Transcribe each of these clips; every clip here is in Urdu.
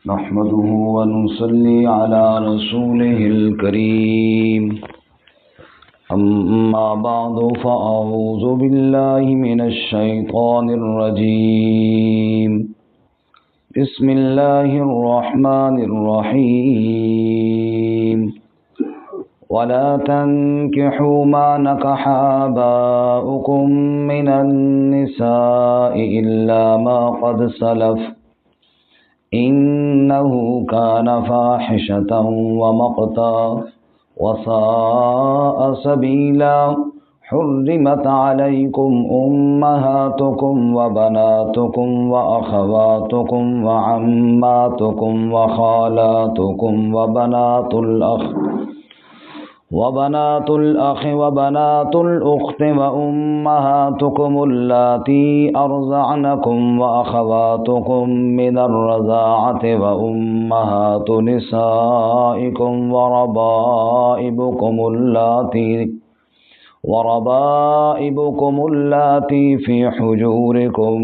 نحمده ونصلي على رسوله الكريم أما بعد فأعوذ بالله من الشيطان الرجيم بسم الله الرحمن الرحيم ولا تنكحوا ما نكح آباؤكم من النساء إلا ما قد سلف إنه كان فاحشة ومقتا وساء سبيلا حرمت عليكم أمهاتكم وبناتكم وأخواتكم وعماتكم وخالاتكم وبنات الأخ وبنات الأخت وأمهاتكم اللاتي أرضعنكم وأخواتكم من الرضاعة وأمهات نسائكم وربائبكم اللاتي في حجوركم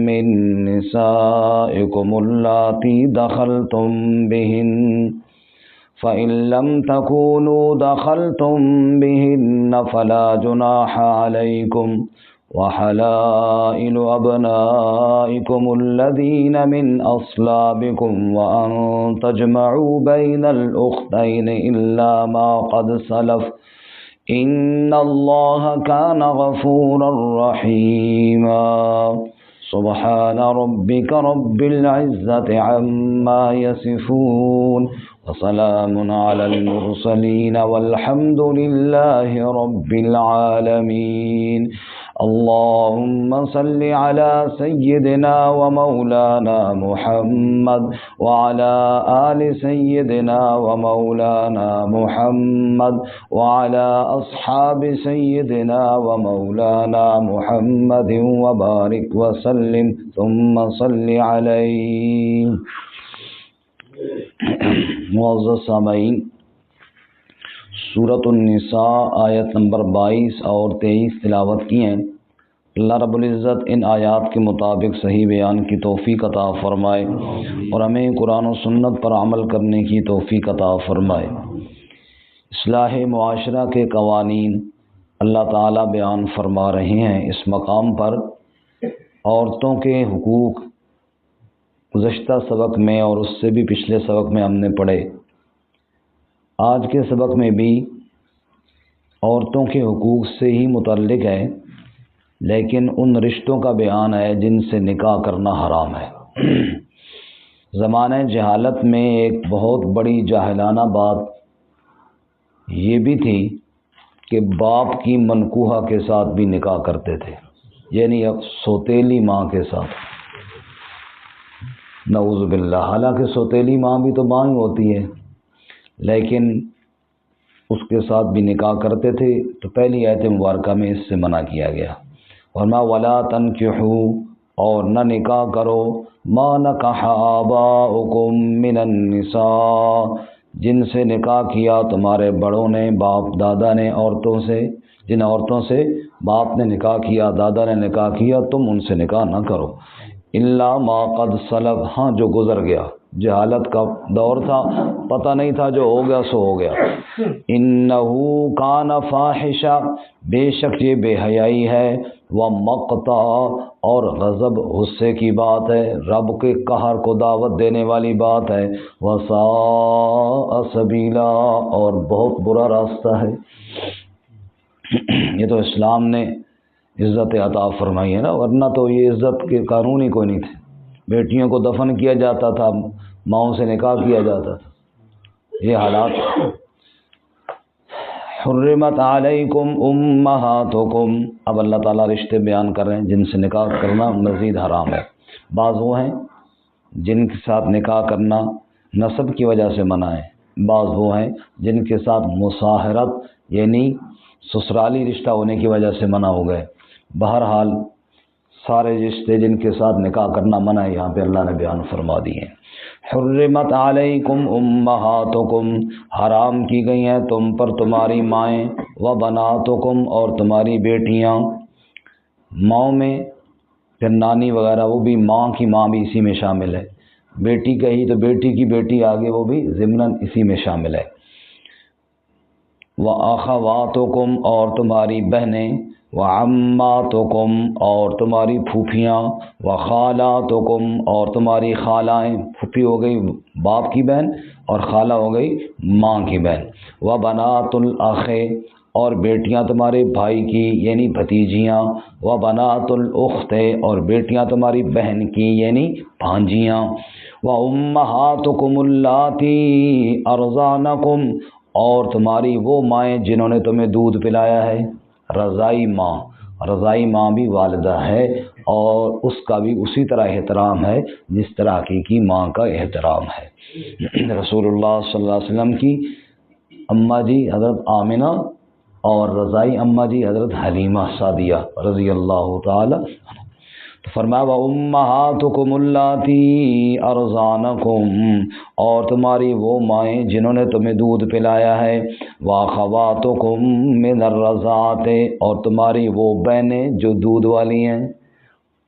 من نسائكم اللاتي دخلتم بهن فإن لم تكونوا دخلتم بهن فلا جناح عليكم وحلائل أبنائكم الذين من أصلابكم وأن تجمعوا بين الأختين إلا ما قد سلف إن الله كان غفورا رحيما سبحان ربك رب العزة عما يصفون وسلام على المرسلين والحمد لله رب العالمين اللهم صل على سيدنا ومولانا محمد وعلى آل سيدنا ومولانا محمد وعلى أصحاب سيدنا ومولانا محمد وبارك وسلم ثم صل عليه. معزز سامعین، سورۃ النساء آیت نمبر 22 اور 23 تلاوت کی ہیں. اللہ رب العزت ان آیات کے مطابق صحیح بیان کی توفیق عطا فرمائے اور ہمیں قرآن و سنت پر عمل کرنے کی توفیق عطا فرمائے. اصلاح معاشرہ کے قوانین اللہ تعالیٰ بیان فرما رہے ہیں. اس مقام پر عورتوں کے حقوق گزشتہ سبق میں اور اس سے بھی پچھلے سبق میں ہم نے پڑھے. آج کے سبق میں بھی عورتوں کے حقوق سے ہی متعلق ہے، لیکن ان رشتوں کا بیان ہے جن سے نکاح کرنا حرام ہے. زمانہ جہالت میں ایک بہت بڑی جاہلانہ بات یہ بھی تھی کہ باپ کی منکوحہ کے ساتھ بھی نکاح کرتے تھے، یعنی اب سوتیلی ماں کے ساتھ. نعوذ باللہ. حالانکہ سوتیلی ماں بھی تو ماں ہی ہوتی ہے، لیکن اس کے ساتھ بھی نکاح کرتے تھے. تو پہلی آیت مبارکہ میں اس سے منع کیا گیا. ورنہ ولا تنکحوا، اور نہ نکاح کرو، ما نکح آباؤکم من النساء، جن سے نکاح کیا تمہارے بڑوں نے، باپ دادا نے، عورتوں سے، جن عورتوں سے باپ نے نکاح کیا، دادا نے نکاح کیا، تم ان سے نکاح نہ کرو. الا ما قد سلف، ہاں جو گزر گیا. جہالت کا دور تھا، پتہ نہیں تھا، جو ہو گیا سو ہو گیا. انہو کان فاحشہ، بے شک یہ بے حیائی ہے، ومقتا، اور غضب غصے کی بات ہے، رب کے قہر کو دعوت دینے والی بات ہے، وساء سبیلا، اور بہت برا راستہ ہے. یہ تو اسلام نے عزت عطا فرمائی ہے نا، ورنہ تو یہ عزت کے قانون ہی کوئی نہیں تھے. بیٹیوں کو دفن کیا جاتا تھا، ماؤں سے نکاح کیا جاتا تھا. یہ حالات. حرمت علیکم امہاتکم، اب اللہ تعالیٰ رشتے بیان کر رہے ہیں جن سے نکاح کرنا مزید حرام ہے. بعض وہ ہیں جن کے ساتھ نکاح کرنا نسب کی وجہ سے منع ہے، بعض وہ ہیں جن کے ساتھ مصاہرت یعنی سسرالی رشتہ ہونے کی وجہ سے منع ہو گئے. بہرحال سارے رشتے جن کے ساتھ نکاح کرنا منع ہے یہاں پہ اللہ نے بیان فرما دی ہیں. حرمت علیکم امہاتکم، حرام کی گئی ہیں تم پر تمہاری مائیں، و بناتکم، اور تمہاری بیٹیاں. ماؤں میں پھر نانی وغیرہ وہ بھی، ماں کی ماں بھی اسی میں شامل ہے، بیٹی کہی تو بیٹی کی بیٹی آگے وہ بھی ضمناً اسی میں شامل ہے۔ وَأَخَوَاتُكُمْ اور تمہاری بہنیں، وَعَمَّاتُكُمْ اور تمہاری پھوپھیاں، وَخَالَاتُكُمْ اور تمہاری خالائیں، پھوپھی ہو گئی باپ کی بہن اور خالہ ہو گئی ماں کی بہن، وَبَنَاتُ الْأَخِ اور بیٹیاں تمہارے بھائی کی یعنی بھتیجیاں، وَبَنَاتُ الْأُخْتِ اور بیٹیاں تمہاری بہن کی یعنی بھانجیاں، وَأُمَّهَاتُكُمُ اللَّاتِي أَرْضَعْنَكُمْ اور تمہاری وہ مائیں جنہوں نے تمہیں دودھ پلایا ہے۔ رضائی ماں، رضائی ماں بھی والدہ ہے اور اس کا بھی اسی طرح احترام ہے جس طرح حقیقی ماں کا احترام ہے۔ رسول اللہ صلی اللہ علیہ وسلم کی اماں جی حضرت آمنہ اور رضائی اماں جی حضرت حلیمہ سعدیہ رضی اللہ تعالی عنہ۔ تو فرمایا وَأُمَّهَاتُكُمُ اللَّاتِي أَرْضَعْنَكُمْ اور تمہاری وہ مائیں جنہوں نے تمہیں دودھ پلایا ہے، وَأَخَوَاتُكُمْ مِنَ الرَّضَاعَةِ اور تمہاری وہ بہنیں جو دودھ والی ہیں،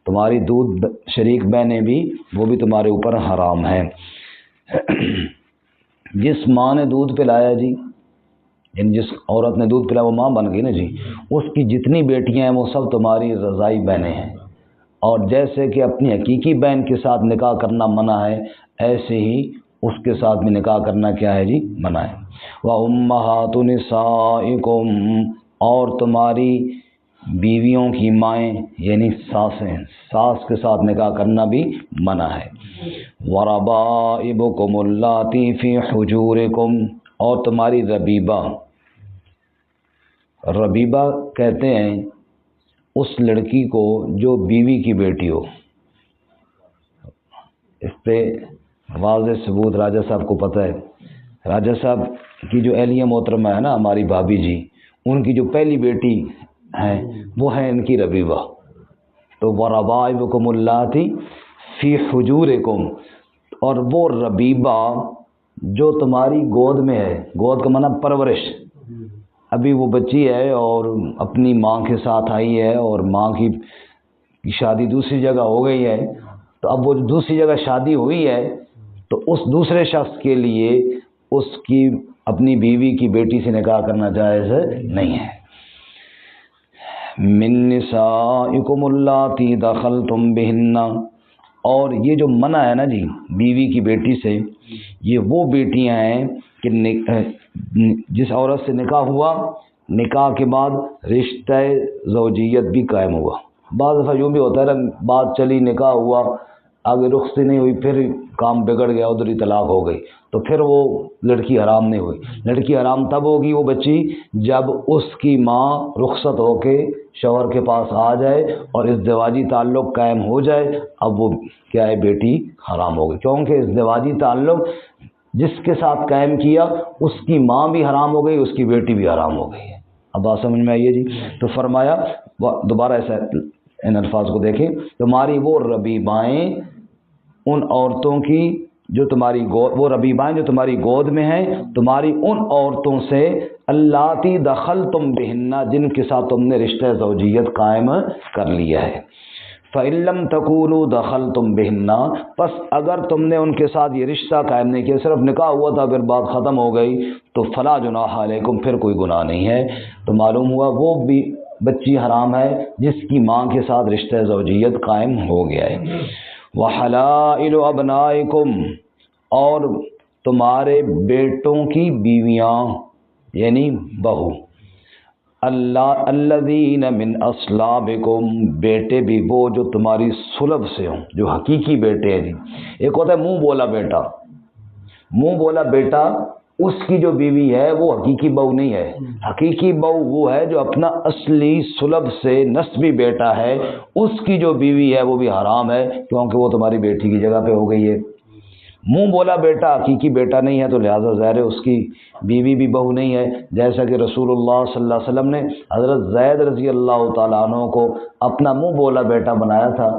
تمہاری دودھ شریک بہنیں بھی وہ بھی تمہارے اوپر حرام ہیں۔ جس ماں نے دودھ پلایا جی، یعنی جس عورت نے دودھ پلایا وہ ماں بن گئی نا جی، اس کی جتنی بیٹیاں ہیں وہ سب تمہاری رضائی بہنیں ہیں، اور جیسے کہ اپنی حقیقی بہن کے ساتھ نکاح کرنا منع ہے، ایسے ہی اس کے ساتھ بھی نکاح کرنا کیا ہے جی، منع ہے۔ وَأُمَّهَاتُ نِسَائِكُمْ اور تمہاری بیویوں کی مائیں یعنی ساسیں، ساس کے ساتھ نکاح کرنا بھی منع ہے۔ وَرَبَائِبُكُمُ اللَّاتِي فِي حُجُورِكُمْ اور تمہاری ربیبہ، ربیبہ کہتے ہیں اس لڑکی کو جو بیوی کی بیٹی ہو۔ اس پہ واضح ثبوت راجہ صاحب کو پتہ ہے، راجہ صاحب کی جو اہلیہ محترمہ ہے نا ہماری بھابھی جی، ان کی جو پہلی بیٹی ہیں وہ ہے ان کی ربیبہ۔ تو وَرَبَائِبُكُمُ اللَّاتِي فِي حُجُورِكُمْ اور وہ ربیبہ جو تمہاری گود میں ہے، گود کا معنی پرورش، ابھی وہ بچی ہے اور اپنی ماں کے ساتھ آئی ہے اور ماں کی شادی دوسری جگہ ہو گئی ہے، تو اب وہ جو دوسری جگہ شادی ہوئی ہے تو اس دوسرے شخص کے لیے اس کی اپنی بیوی کی بیٹی سے نکاح کرنا جائز نہیں ہے۔ من نسائکم اللاتی دخلتم بہن اور یہ جو منع ہے نا جی بیوی کی بیٹی سے، یہ وہ بیٹیاں ہیں کہ جس عورت سے نکاح ہوا، نکاح کے بعد رشتہ زوجیت بھی قائم ہوا۔ بعض دفعہ یوں بھی ہوتا ہے نا، بات چلی، نکاح ہوا، آگے رخصتی نہیں ہوئی، پھر کام بگڑ گیا، ادھر ہی طلاق ہو گئی، تو پھر وہ لڑکی حرام نہیں ہوئی۔ لڑکی حرام تب ہوگی وہ بچی جب اس کی ماں رخصت ہو کے شوہر کے پاس آ جائے اور ازدواجی تعلق قائم ہو جائے، اب وہ کیا ہے، بیٹی حرام ہو گئی، کیونکہ ازدواجی تعلق جس کے ساتھ قائم کیا اس کی ماں بھی حرام ہو گئی، اس کی بیٹی بھی حرام ہو گئی ہے۔ اب بات سمجھ میں آئیے جی؟ تو فرمایا دوبارہ ایسا ان الفاظ کو دیکھیں، تمہاری وہ ربیبائیں ان عورتوں کی جو تمہاری گود، وہ ربیبائیں جو تمہاری گود میں ہیں، تمہاری ان عورتوں سے اللاتی دخلتم بہن جن کے ساتھ تم نے رشتہ زوجیت قائم کر لیا ہے۔ فَإِن لَّمْ تَكُونُوا دَخَلْتُمْ بِهِنَّ پس اگر تم نے ان کے ساتھ یہ رشتہ قائم نہیں کیا، صرف نکاح ہوا تھا پھر بات ختم ہو گئی، تو فَلَا جُنَاحَ عَلَيْكُمْ پھر کوئی گناہ نہیں ہے۔ تو معلوم ہوا وہ بھی بچی حرام ہے جس کی ماں کے ساتھ رشتہ زوجیت قائم ہو گیا ہے۔ وَحَلَائِلُ أَبْنَائِكُمْ اور تمہارے بیٹوں کی بیویاں یعنی بہو، الذین من اصلابکم بیٹے بھی وہ جو تمہاری صلب سے ہوں، جو حقیقی بیٹے ہیں جی۔ ایک ہوتا ہے منہ بولا بیٹا، منہ بولا بیٹا اس کی جو بیوی ہے وہ حقیقی بہو نہیں ہے۔ حقیقی بہو وہ ہے جو اپنا اصلی صلب سے نسبی بیٹا ہے، اس کی جو بیوی ہے وہ بھی حرام ہے کیونکہ وہ تمہاری بیٹی کی جگہ پہ ہو گئی ہے۔ منہ بولا بیٹا حقیقی بیٹا نہیں ہے تو لہٰذا ظاہر ہے اس کی بیوی بھی بہو نہیں ہے، جیسا کہ رسول اللہ صلی اللہ علیہ وسلم نے حضرت زید رضی اللہ تعالیٰ عنہ کو اپنا منہ بولا بیٹا بنایا تھا۔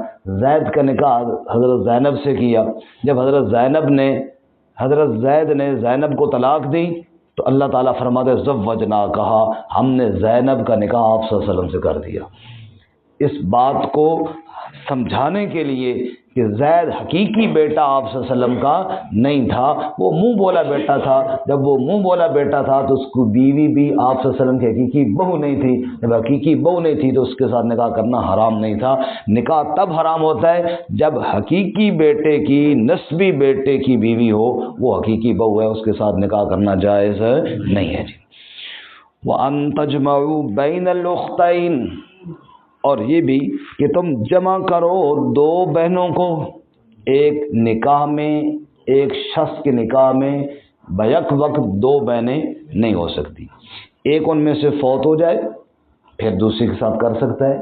زید کا نکاح حضرت زینب سے کیا، جب حضرت زید نے زینب کو طلاق دی تو اللہ تعالیٰ فرماتے زوجنا، کہا ہم نے زینب کا نکاح آپ صلی اللہ علیہ وسلم سے کر دیا۔ اس بات کو سمجھانے کے لیے کہ زید حقیقی بیٹا آپ صلی اللہ علیہ وسلم کا نہیں تھا، وہ منہ بولا بیٹا تھا۔ جب وہ منہ بولا بیٹا تھا تو اس کو بیوی بھی آپ صلی اللہ علیہ وسلم کی حقیقی بہو نہیں تھی۔ جب حقیقی بہو نہیں تھی تو اس کے ساتھ نکاح کرنا حرام نہیں تھا۔ نکاح تب حرام ہوتا ہے جب حقیقی بیٹے کی نسبی بیٹے کی بیوی ہو، وہ حقیقی بہو ہے، اس کے ساتھ نکاح کرنا جائز نہیں ہے جی۔ وَأَن تَجْمَعُوا بَيْنَ الْأُخْتَيْنِ، اور یہ بھی کہ تم جمع کرو دو بہنوں کو ایک نکاح میں، ایک شخص کے نکاح میں بیک وقت دو بہنیں نہیں ہو سکتی۔ ایک ان میں سے فوت ہو جائے پھر دوسری کے ساتھ کر سکتا ہے،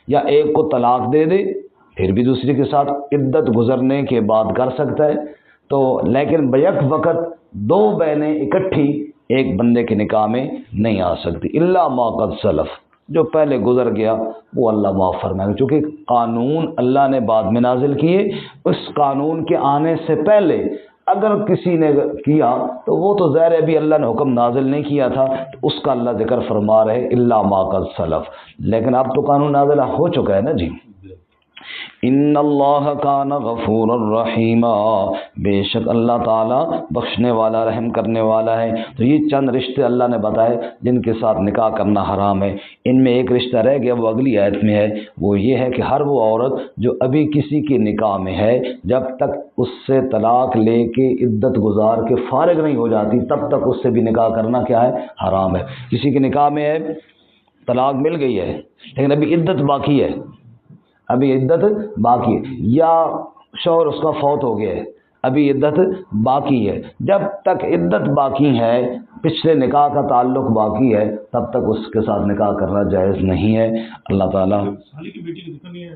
یا ایک کو طلاق دے دے پھر بھی دوسری کے ساتھ عدت گزرنے کے بعد کر سکتا ہے۔ تو لیکن بیک وقت دو بہنیں اکٹھی ایک بندے کے نکاح میں نہیں آ سکتی، الا ما قد سلف، جو پہلے گزر گیا وہ اللہ معاف فرمائے گا۔ چونکہ قانون اللہ نے بعد میں نازل کیے، اس قانون کے آنے سے پہلے اگر کسی نے کیا تو وہ تو ظاہر ہے ابھی اللہ نے حکم نازل نہیں کیا تھا، تو اس کا اللہ ذکر فرما رہے الا ما قد سلف، لیکن اب تو قانون نازل ہو چکا ہے نا جی۔ ان اللہ کان غفورا رحیما، بے شک اللہ تعالیٰ بخشنے والا رحم کرنے والا ہے۔ تو یہ چند رشتے اللہ نے بتائے جن کے ساتھ نکاح کرنا حرام ہے۔ ان میں ایک رشتہ رہ گیا، وہ اگلی آیت میں ہے، وہ یہ ہے کہ ہر وہ عورت جو ابھی کسی کے نکاح میں ہے، جب تک اس سے طلاق لے کے عدت گزار کے فارغ نہیں ہو جاتی تب تک اس سے بھی نکاح کرنا کیا ہے؟ حرام ہے۔ کسی کے نکاح میں ہے، طلاق مل گئی ہے لیکن ابھی عدت باقی ہے، ابھی عدت باقی ہے، یا شوہر اس کا فوت ہو گیا ہے ابھی عدت باقی ہے، جب تک عدت باقی ہے، پچھلے نکاح کا تعلق باقی ہے، تب تک اس کے ساتھ نکاح کرنا جائز نہیں ہے۔ اللہ تعالیٰ سالی کی بیٹی کا ذکر نہیں ہے،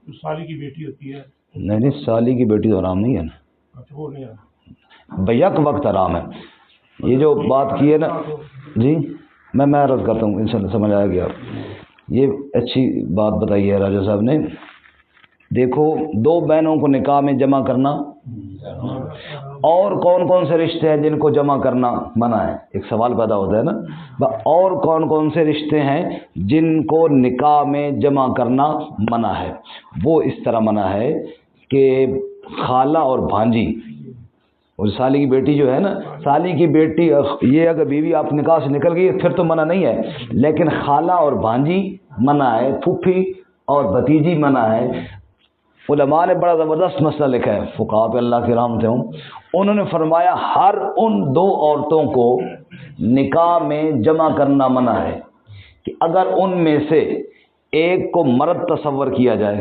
جو سالی کی بیٹی ہوتی ہے؟ نہیں، سالی کی بیٹی تو حرام نہیں ہے نا، اچھا وہ نہیں ہے، بیک وقت حرام ہے۔ یہ جو بات کی ہے نا جی، میں عرض کرتا ہوں، انشاءاللہ سمجھ آیا گیا۔ یہ اچھی بات بتائی ہے راجہ صاحب نے۔ دیکھو، دو بہنوں کو نکاح میں جمع کرنا، اور کون کون سے رشتے ہیں جن کو جمع کرنا منع ہے؟ ایک سوال پیدا ہوتا ہے نا، اور کون کون سے رشتے ہیں جن کو نکاح میں جمع کرنا منع ہے؟ وہ اس طرح منع ہے کہ خالہ اور بھانجی، اور سالی کی بیٹی جو ہے نا، سالی کی بیٹی یہ اگر بیوی آپ نکاح سے نکل گئی پھر تو منع نہیں ہے، لیکن خالہ اور بھانجی منع ہے، پھوپھی اور بھتیجی منع ہے۔ علماء نے بڑا زبردست مسئلہ لکھا ہے، فقہاء پہ اللہ کی رحمت ہوں، انہوں نے فرمایا ہر ان دو عورتوں کو نکاح میں جمع کرنا منع ہے کہ اگر ان میں سے ایک کو مرد تصور کیا جائے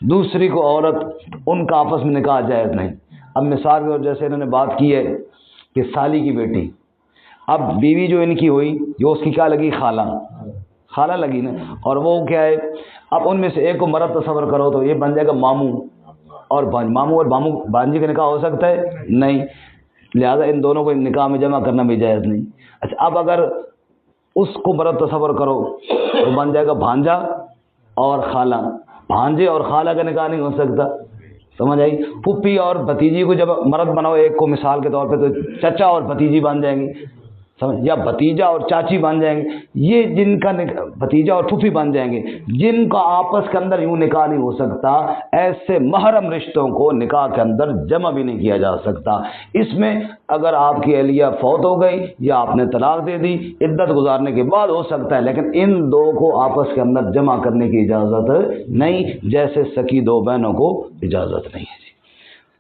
دوسری کو عورت، ان کا آپس میں نکاح جائز نہیں۔ اب مثال کے طور جیسے انہوں نے بات کی ہے کہ سالی کی بیٹی، اب بیوی جو ان کی ہوئی، جو اس کی کیا لگی؟ خالہ لگی نا، اور وہ کیا ہے، اب ان میں سے ایک کو مرد تصور کرو تو یہ بن جائے گا ماموں اور ماموں اور بھانجی کا نکاح ہو سکتا ہے؟ نہیں، لہذا ان دونوں کو نکاح میں جمع کرنا بھی جائز نہیں۔ اچھا، اب اگر اس کو مرد تصور کرو تو بن جائے گا بھانجا اور خالہ، بھانجے اور خالہ کا نکاح نہیں ہو سکتا، سمجھ آئی؟ پھوپھی اور بھتیجی کو جب مرد بناؤ ایک کو مثال کے طور پہ تو چچا اور بھتیجی بن جائیں گی، یا بھتیجا اور چاچی بن جائیں گے، یہ جن کا بھتیجا اور پھوپھی بن جائیں گے، جن کا آپس کے اندر یوں نکاح نہیں ہو سکتا، ایسے محرم رشتوں کو نکاح کے اندر جمع بھی نہیں کیا جا سکتا۔ اس میں اگر آپ کی اہلیہ فوت ہو گئی یا آپ نے طلاق دے دی، عدت گزارنے کے بعد ہو سکتا ہے، لیکن ان دو کو آپس کے اندر جمع کرنے کی اجازت نہیں، جیسے سکی دو بہنوں کو اجازت نہیں ہے۔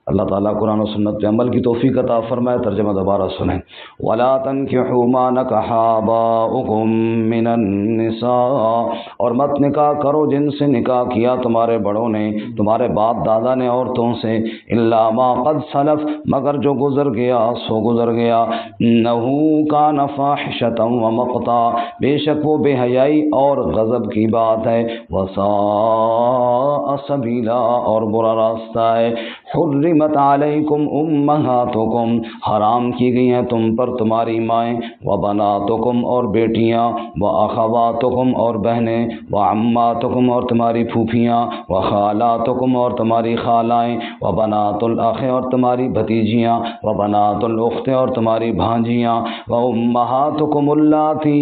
اللہ تعالیٰ قرآن و سنت پہ عمل کی توفیق عطا فرمائے۔ ترجمہ دوبارہ سنیں۔ وَلَا تَنْكِحُوا مَا نَكَحَ آبَاؤُكُم مِّنَ النِّسَاءِ، اور مت نکاح کرو جن سے نکاح کیا تمہارے بڑوں نے، تمہارے باپ دادا نے عورتوں سے، إِلَّا مَا قَدْ سَلَفَ، مگر جو گزر گیا سو گزر گیا، إِنَّهُ كَانَ فَاحِشَةً وَمَقْتًا، بے شک وہ بے حیائی اور غضب کی بات ہے، وَسَاءَ سَبِيلًا، اور برا راستہ ہے۔ حرمت علیکم امہاتکم، حرام کی گئی ہیں تم پر تمہاری مائیں، وبناتکم اور بیٹیاں، واخواتکم اور بہنیں، وعماتکم اور تمہاری پھوپھیاں، وخالاتکم اور تمہاری خالائیں، وبنات الاخ اور تمہاری بھتیجیاں، وبنات الاخت اور تمہاری بھانجیاں، وامہاتکم اللاتی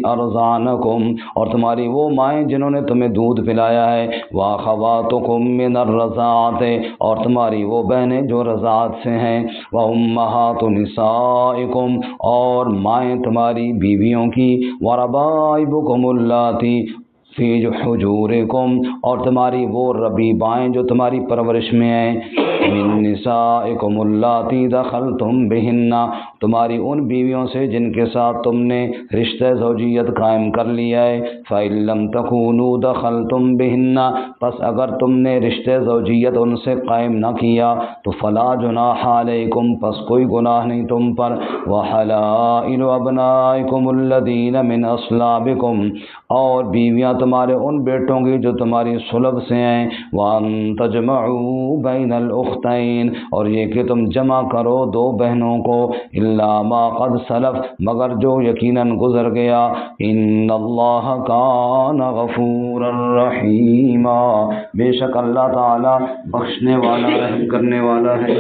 ارضعنکم اور تمہاری وہ مائیں جنہوں نے تمہیں دودھ پلایا ہے، واخواتکم من الرضاعۃ اور تمہاری وہ بہنیں جو رضاعت سے ہیں، وامہات نسائکم اور مائیں تمہاری بیویوں کی، وربائبکم اللاتی فی حجورکم اور تمہاری وہ ربیبائیں جو تمہاری پرورش میں ہیں، من نسائکم اللاتی دخلتم بہن تمہاری ان بیویوں سے جن کے ساتھ تم نے رشتہ زوجیت قائم کر لیا ہے، فإن لم تکونوا دخلتم بہن پس اگر تم نے رشتہ زوجیت ان سے قائم نہ کیا تو فلا جناح علیکم پس کوئی گناہ نہیں تم پر، وحلائل ابنائکم الذین من اصلابکم اور بیویاں تمہارے ان بیٹوں کی جو تمہاری صلب سے ہیں، وان تجمعوا بین الاختین اور یہ کہ تم جمع کرو دو بہنوں کو، الا ما قد سلف مگر جو یقیناً گزر گیا، ان اللہ کان غفورا رحیما بے شک اللہ تعالی بخشنے والا رحم کرنے والا ہے۔